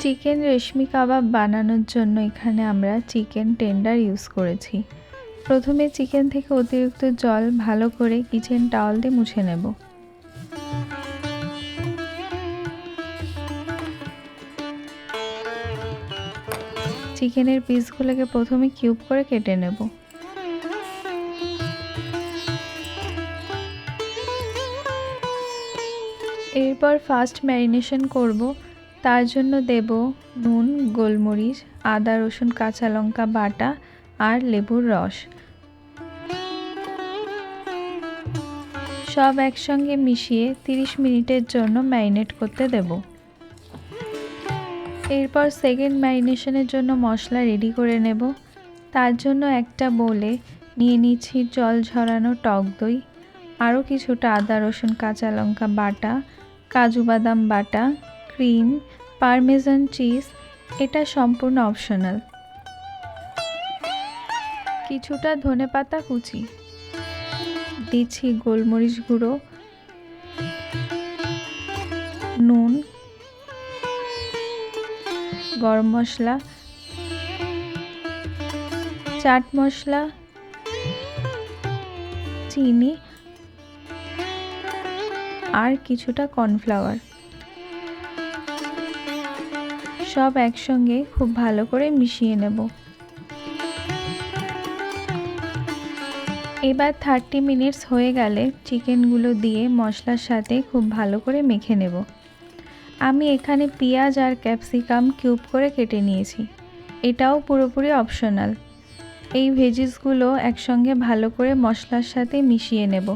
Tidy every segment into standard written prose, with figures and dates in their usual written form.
Chicken রেশমি কাবাব বানানোর জন্য এখানে আমরা চিকেন টেন্ডার ইউজ করেছি। প্রথমে চিকেন থেকে অতিরিক্ত জল ভালো করে কিচেন টাওয়াল দিয়ে মুছে নেব। চিকেনের পিসগুলোকে প্রথমে কিউব করে কেটে নেব। এরপর ফার্স্ট ম্যারিনেশন করব। তার জন্য দেব নুন, গোলমরিচ, আদা রসুন কাঁচা লঙ্কা বাটা আর লেবুর রস। সব একসঙ্গে মিশিয়ে 30 মিনিটের জন্য ম্যারিনেট করতে দেব। এরপর সেকেন্ড ম্যারিনেশনের জন্য মশলা রেডি করে নেব। তার জন্য একটা বোলে নিয়ে নিচ্ছি জল ঝরানো টক দই, আরও কিছুটা আদা রসুন কাঁচা লঙ্কা বাটা, কাজু বাদাম বাটা, ক্রিম, পারমেজান চিজ, এটা সম্পূর্ণ অপশনাল, কিছুটা ধনেপাতা কুচি, দিচ্ছি গোলমরিচ গুঁড়ো, নুন, গরম মশলা, চাট মশলা, চিনি আর কিছুটা কর্নফ্লাওয়ার। সব একসঙ্গে খুব ভালো করে মিশিয়ে নেব। এবার 30 মিনিটস হয়ে গেলে চিকেনগুলো দিয়ে মশলার সাথে খুব ভালো করে মেখে নেব। আমি এখানে পেঁয়াজ আর ক্যাপসিকাম কিউব করে কেটে নিয়েছি, এটাও পুরোপুরি অপশনাল। এই ভেজিসগুলো একসঙ্গে ভালো করে মশলার সাথে মিশিয়ে নেব।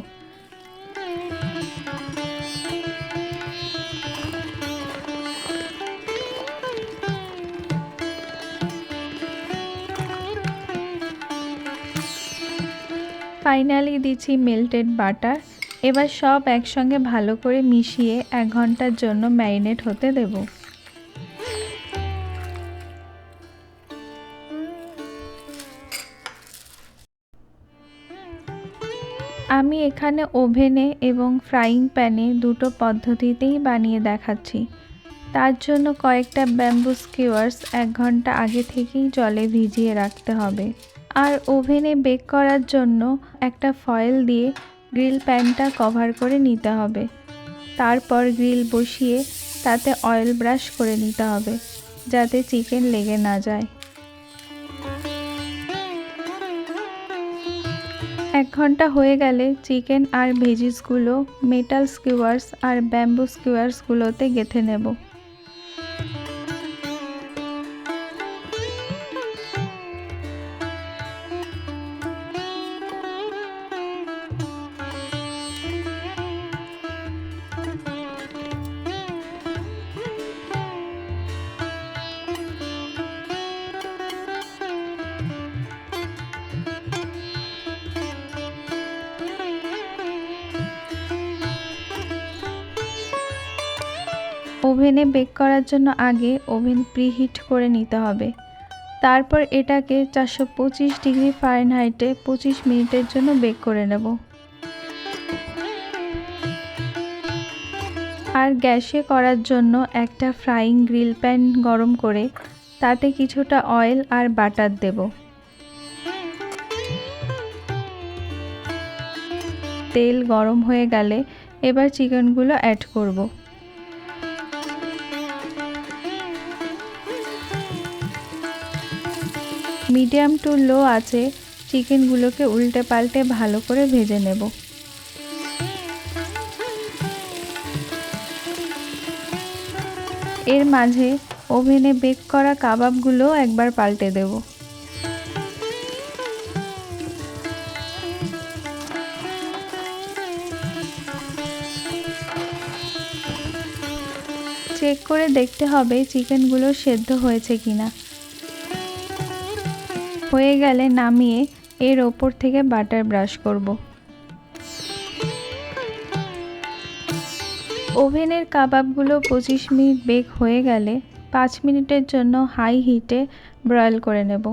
ফাইনালি দিচ্ছি মেল্টেড বাটার। এবার সব একসঙ্গে ভালো করে মিশিয়ে 1 ঘন্টার জন্য ম্যারিনেট হতে দেব। আমি এখানে ওভেনে এবং ফ্রাইং প্যানে দুটো পদ্ধতিতেই বানিয়ে দেখাচ্ছি। তার জন্য কয়েকটা ব্যাম্বু স্কিওয়ার্স 1 ঘন্টা আগে থেকেই জলে ভিজিয়ে রাখতে হবে। আর ওভেনে বেক করার জন্য একটা ফয়েল দিয়ে গ্রিল প্যানটা কভার করে নিতে হবে। তারপর গ্রিল বসিয়ে তাতে অয়েল ব্রাশ করে নিতে হবে যাতে চিকেন লেগে না যায়। 1 ঘন্টা হয়ে গেলে চিকেন আর ভেজিসগুলো মেটাল স্কিওয়ার্স আর ব্যাম্বু স্কিওয়ার্সগুলোতে গেঁথে নেব। ওভেনে বেক করার জন্য আগে ওভেন প্রিহিট করে নিতে হবে। তারপর এটাকে 425 ডিগ্রি ফারেনহাইটে 25 মিনিটের জন্য বেক করে নেব। আর গ্যাসে করার জন্য একটা ফ্রাইং গ্রিল প্যান গরম করে তাতে কিছুটা অয়েল আর বাটার দেব। তেল গরম হয়ে গেলে এবার চিকেনগুলো অ্যাড করব। মিডিয়াম টু লো আঁচে চিকেনগুলোকে উল্টে পাল্টে ভালো করে ভেজে নেব। এর মাঝে ওভেনে বেক করা কাবাবগুলো একবার পাল্টে দেব। চেক করে দেখতে হবে চিকেনগুলো সেদ্ধ হয়েছে কিনা। হয়ে গেলে নামিয়ে এর ওপর থেকে বাটার ব্রাশ করব। ওভেনের কাবাবগুলো 25 মিনিট বেক হয়ে গেলে 5 মিনিটের জন্য হাই হিটে ব্রয়েল করে নেব।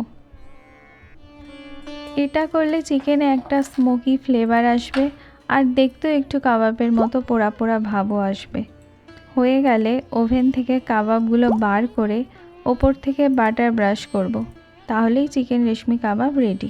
এটা করলে চিকেনে একটা স্মোকি ফ্লেভার আসবে আর দেখতেও একটু কাবাবের মতো পোড়া পোড়া ভাবও আসবে। হয়ে গেলে ওভেন থেকে কাবাবগুলো বার করে ওপর থেকে বাটার ব্রাশ করব। তাহলেই চিকেন রেশমি কাবাব রেডি।